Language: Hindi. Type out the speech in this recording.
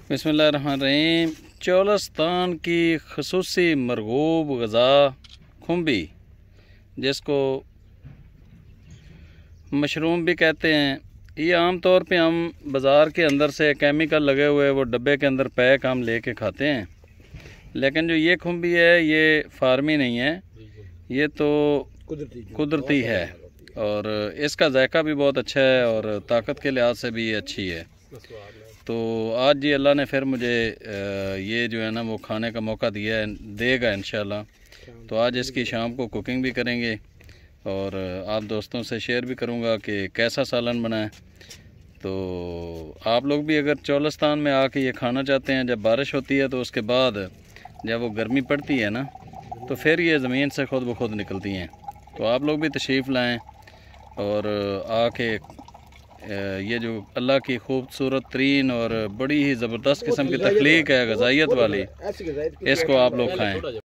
बिस्मिल्लाहिर्रहमानिर्रहीम। चोलस्तान की खसूसी मरगूब ग़ज़ा खुम्बी, जिसको मशरूम भी कहते हैं, ये आम तौर पे हम बाज़ार के अंदर से केमिकल लगे हुए वो डब्बे के अंदर पैक हम लेके खाते हैं। लेकिन जो ये खुम्बी है ये फार्मी नहीं है, ये तो कुदरती है और इसका जायका भी बहुत अच्छा है और ताकत के लिहाज से भी ये अच्छी है। तो आज जी अल्लाह ने फिर मुझे ये जो है ना वो खाने का मौका देगा इंशाल्लाह। तो आज इसकी शाम को कुकिंग भी करेंगे और आप दोस्तों से शेयर भी करूंगा कि कैसा सालन बना है। तो आप लोग भी अगर चोलस्तान में आके ये खाना चाहते हैं, जब बारिश होती है तो उसके बाद जब वो गर्मी पड़ती है ना तो फिर ये ज़मीन से खुद ब खुद निकलती हैं। तो आप लोग भी तशरीफ़ लाएँ और आके ये जो अल्लाह की खूबसूरत तरीन और बड़ी ही ज़बरदस्त किस्म की तख्लीक है ग़ज़ाइयत वाली, इसको आप लोग खाएँ।